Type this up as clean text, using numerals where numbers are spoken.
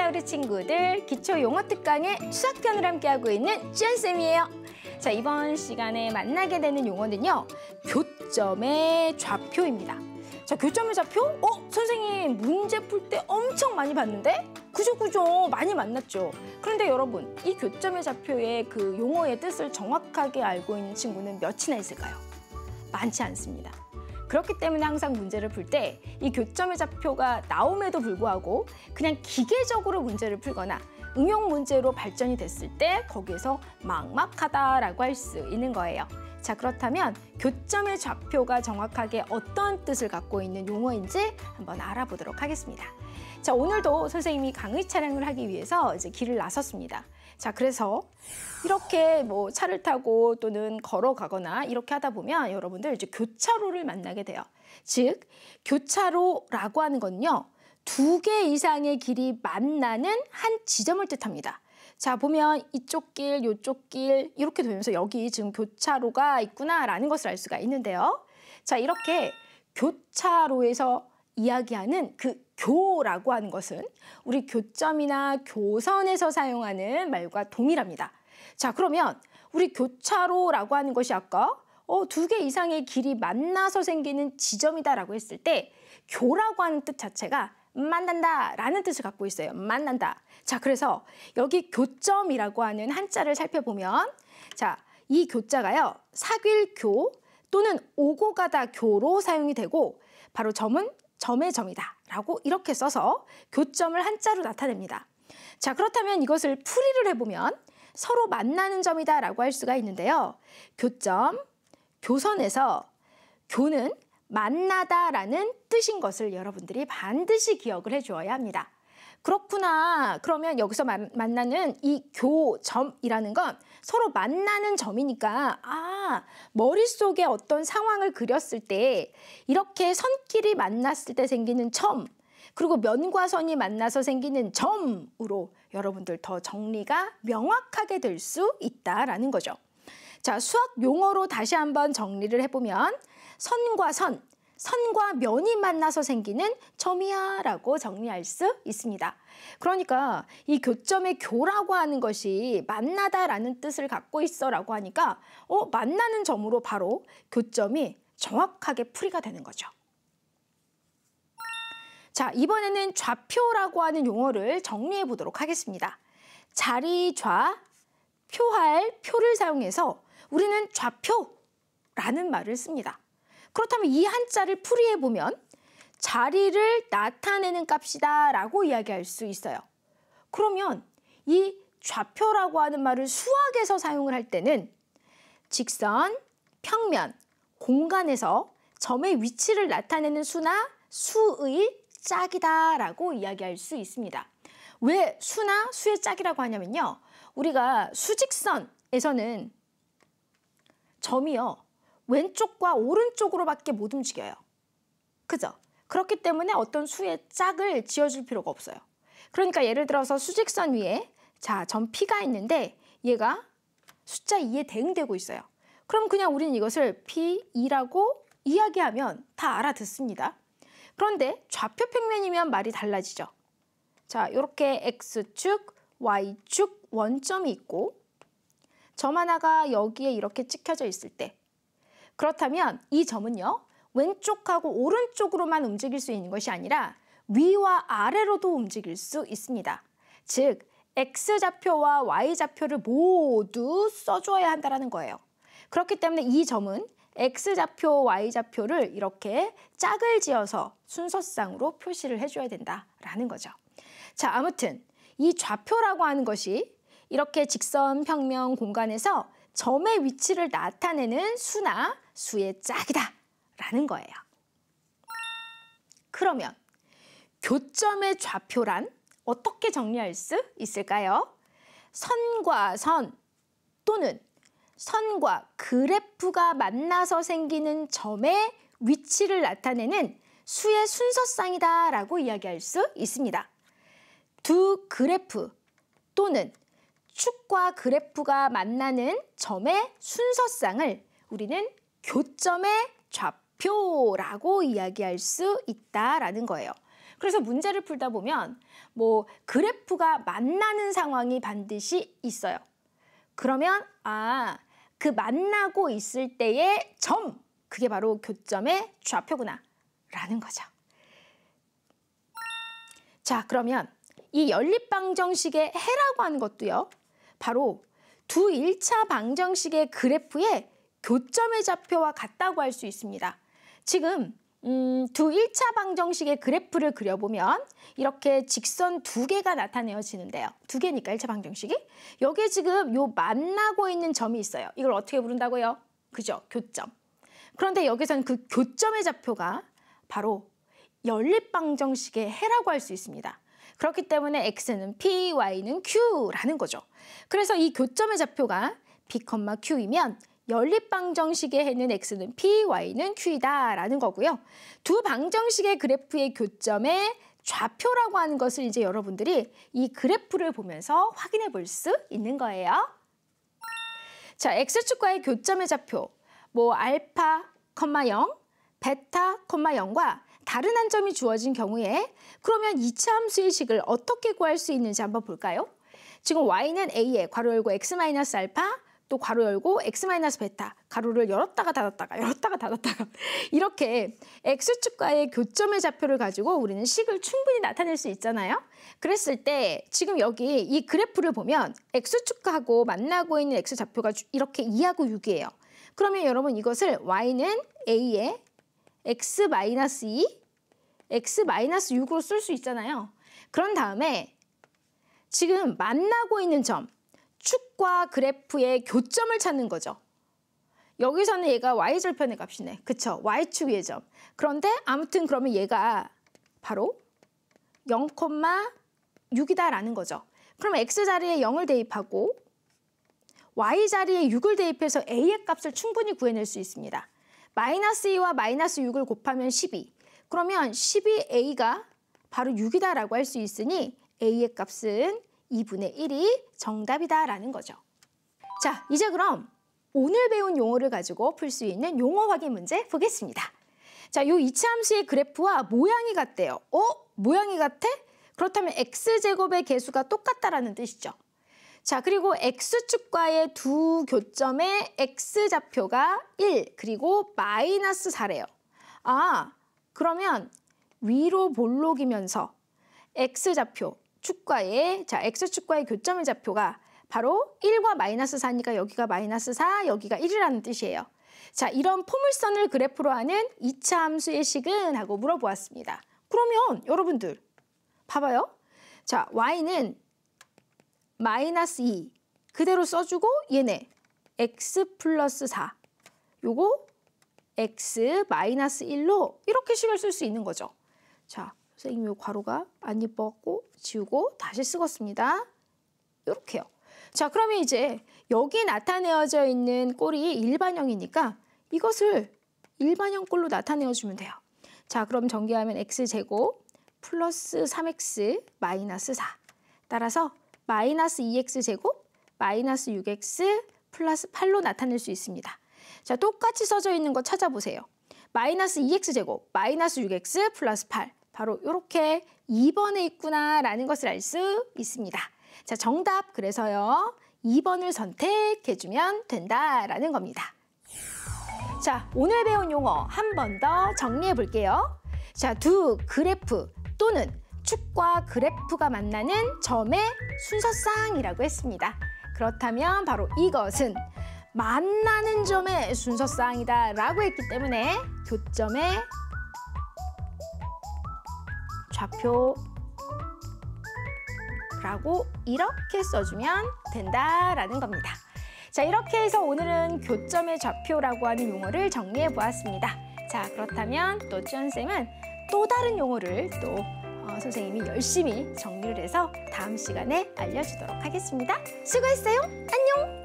우리 친구들, 기초 용어 특강의 수학편을 함께하고 있는 주연쌤이에요. 자, 이번 시간에 만나게 되는 용어는요, 교점의 좌표입니다. 자, 교점의 좌표? 선생님, 문제 풀 때 엄청 많이 봤는데? 그죠, 많이 만났죠. 그런데 여러분, 이 교점의 좌표의 그 용어의 뜻을 정확하게 알고 있는 친구는 몇이나 있을까요? 많지 않습니다. 그렇기 때문에 항상 문제를 풀 때 이 교점의 좌표가 나옴에도 불구하고 그냥 기계적으로 문제를 풀거나 응용 문제로 발전이 됐을 때 거기에서 막막하다라고 할 수 있는 거예요. 자, 그렇다면 교점의 좌표가 정확하게 어떤 뜻을 갖고 있는 용어인지 한번 알아보도록 하겠습니다. 자, 오늘도 선생님이 강의 촬영을 하기 위해서 이제 길을 나섰습니다. 자, 그래서 이렇게 뭐 차를 타고 또는 걸어가거나 이렇게 하다 보면 여러분들 이제 교차로를 만나게 돼요. 즉, 교차로라고 하는 건요, 두 개 이상의 길이 만나는 한 지점을 뜻합니다. 자, 보면 이쪽 길, 이쪽 길 이렇게 되면서 여기 지금 교차로가 있구나라는 것을 알 수가 있는데요. 자, 이렇게 교차로에서 이야기하는 그 교라고 하는 것은 우리 교점이나 교선에서 사용하는 말과 동일합니다. 자, 그러면 우리 교차로라고 하는 것이 아까 두 개 이상의 길이 만나서 생기는 지점이다라고 했을 때 교라고 하는 뜻 자체가 만난다라는 뜻을 갖고 있어요. 만난다. 자, 그래서 여기 교점이라고 하는 한자를 살펴보면 자, 이 교자가요, 사귈교 또는 오고 가다 교로 사용이 되고 바로 점은 점의 점이다 라고 이렇게 써서 교점을 한자로 나타냅니다. 자, 그렇다면 이것을 풀이를 해보면 서로 만나는 점이다 라고 할 수가 있는데요. 교점, 교선에서 교는 만나다라는 뜻인 것을 여러분들이 반드시 기억을 해주어야 합니다. 그렇구나. 그러면 여기서 만나는 이 교점이라는 건 서로 만나는 점이니까 머릿속에 어떤 상황을 그렸을 때 이렇게 선끼리 만났을 때 생기는 점, 그리고 면과 선이 만나서 생기는 점으로 여러분들 더 정리가 명확하게 될 수 있다라는 거죠. 자, 수학 용어로 다시 한번 정리를 해보면 선과 선, 선과 면이 만나서 생기는 점이야 라고 정리할 수 있습니다. 그러니까 이 교점의 교라고 하는 것이 만나다라는 뜻을 갖고 있어 라고 하니까 만나는 점으로 바로 교점이 정확하게 풀이가 되는 거죠. 자, 이번에는 좌표라고 하는 용어를 정리해 보도록 하겠습니다. 자리, 좌, 표할, 표를 사용해서 우리는 좌표라는 말을 씁니다. 그렇다면 이 한자를 풀이해보면 자리를 나타내는 값이다 라고 이야기할 수 있어요. 그러면 이 좌표라고 하는 말을 수학에서 사용을 할 때는 직선, 평면, 공간에서 점의 위치를 나타내는 수나 수의 짝이다 라고 이야기할 수 있습니다. 왜 수나 수의 짝이라고 하냐면요, 우리가 수직선에서는 점이요, 왼쪽과 오른쪽으로밖에 못 움직여요. 그죠? 그렇기 때문에 어떤 수의 짝을 지어줄 필요가 없어요. 그러니까 예를 들어서 수직선 위에 자, 점 P가 있는데 얘가 숫자 2에 대응되고 있어요. 그럼 그냥 우리는 이것을 P2라고 이야기하면 다 알아듣습니다. 그런데 좌표 평면이면 말이 달라지죠. 자, 이렇게 X축, Y축 원점이 있고 점 하나가 여기에 이렇게 찍혀져 있을 때, 그렇다면 이 점은요, 왼쪽하고 오른쪽으로만 움직일 수 있는 것이 아니라 위와 아래로도 움직일 수 있습니다. 즉, X좌표와 Y좌표를 모두 써줘야 한다는 거예요. 그렇기 때문에 이 점은 X좌표, Y좌표를 이렇게 짝을 지어서 순서상으로 표시를 해줘야 된다라는 거죠. 자, 아무튼 이 좌표라고 하는 것이 이렇게 직선, 평면, 공간에서 점의 위치를 나타내는 수나 수의 짝이다 라는 거예요. 그러면 교점의 좌표란 어떻게 정리할 수 있을까요? 선과 선 또는 선과 그래프가 만나서 생기는 점의 위치를 나타내는 수의 순서상이다 라고 이야기할 수 있습니다. 두 그래프 또는 축과 그래프가 만나는 점의 순서상을 우리는 교점의 좌표라고 이야기할 수 있다라는 거예요. 그래서 문제를 풀다 보면 뭐 그래프가 만나는 상황이 반드시 있어요. 그러면 그 만나고 있을 때의 점, 그게 바로 교점의 좌표구나 라는 거죠. 자, 그러면 이 연립방정식의 해라고 하는 것도요, 바로 두 1차 방정식의 그래프의 교점의 좌표와 같다고 할 수 있습니다. 지금 두 1차 방정식의 그래프를 그려보면 이렇게 직선 두 개가 나타내어지는데요. 두 개니까 1차 방정식이. 여기에 지금 요 만나고 있는 점이 있어요. 이걸 어떻게 부른다고요? 그죠? 교점. 그런데 여기서는 그 교점의 좌표가 바로 연립방정식의 해라고 할 수 있습니다. 그렇기 때문에 x는 p, y는 q라는 거죠. 그래서 이 교점의 좌표가 p, q이면 연립방정식의 해는 x는 p, y는 q이다라는 거고요. 두 방정식의 그래프의 교점의 좌표라고 하는 것을 이제 여러분들이 이 그래프를 보면서 확인해 볼 수 있는 거예요. 자, x축과의 교점의 좌표, 뭐 알파, 0, 베타, 0과 다른 한 점이 주어진 경우에 그러면 이차 함수의 식을 어떻게 구할 수 있는지 한번 볼까요? 지금 y는 a에 괄호 열고 x-알파 또 괄호 열고 x-베타 가로를 열었다가 닫았다가 이렇게 x축과의 교점의 좌표를 가지고 우리는 식을 충분히 나타낼 수 있잖아요. 그랬을 때 지금 여기 이 그래프를 보면 x축과하고 만나고 있는 x좌표가 이렇게 2하고 6이에요. 그러면 여러분 이것을 y는 a에 x-2, x-6으로 쓸 수 있잖아요. 그런 다음에 지금 만나고 있는 점, 축과 그래프의 교점을 찾는 거죠. 여기서는 얘가 y절편의 값이네. 그쵸? y축의 점. 그런데 아무튼 그러면 얘가 바로 0,6이다라는 거죠. 그러면 x자리에 0을 대입하고 y자리에 6을 대입해서 a의 값을 충분히 구해낼 수 있습니다. -2와 -6을 곱하면 12. 그러면 12a가 바로 6이다라고 할 수 있으니 a의 값은 2분의 1이 정답이다라는 거죠. 자, 이제 그럼 오늘 배운 용어를 가지고 풀 수 있는 용어 확인 문제 보겠습니다. 자, 요 이차 함수의 그래프와 모양이 같대요. 모양이 같아? 그렇다면 x제곱의 개수가 똑같다라는 뜻이죠. 자, 그리고 x축과의 두 교점의 x좌표가 1 그리고 -4래요. 그러면 위로 볼록이면서 x좌표 축과의 x축과의 교점의 좌표가 바로 1과 -4니까 여기가 -4, 여기가 1이라는 뜻이에요. 자, 이런 포물선을 그래프로 하는 2차 함수의 식은? 하고 물어보았습니다. 그러면 여러분들 봐봐요. 자, y는 -2 그대로 써주고 얘네 x 플러스 4 요거 x -1로 이렇게 식을 쓸 수 있는 거죠. 자, 선생님 요 괄호가 안 예뻐갖고 지우고 다시 쓰겠습니다. 이렇게요. 자, 그러면 이제 여기 나타내어져 있는 꼴이 일반형이니까 이것을 일반형 꼴로 나타내어주면 돼요. 자, 그럼 전개하면 x제곱 플러스 3x 마이너스 4 따라서 마이너스 2x제곱 마이너스 6x 플러스 8로 나타낼 수 있습니다. 자, 똑같이 써져 있는 거 찾아보세요. 마이너스 2x제곱 마이너스 6x 플러스 8 바로 이렇게 2번에 있구나라는 것을 알 수 있습니다. 자, 정답 그래서요 2번을 선택해주면 된다라는 겁니다. 자, 오늘 배운 용어 한 번 더 정리해 볼게요. 자, 두 그래프 또는 축과 그래프가 만나는 점의 순서쌍이라고 했습니다. 그렇다면 바로 이것은 만나는 점의 순서쌍이다 라고 했기 때문에 교점의 좌표라고 이렇게 써주면 된다라는 겁니다. 자, 이렇게 해서 오늘은 교점의 좌표라고 하는 용어를 정리해 보았습니다. 자, 그렇다면 또 쭈연쌤은 또 다른 용어를 또 선생님이 열심히 정리를 해서 다음 시간에 알려주도록 하겠습니다. 수고했어요. 안녕!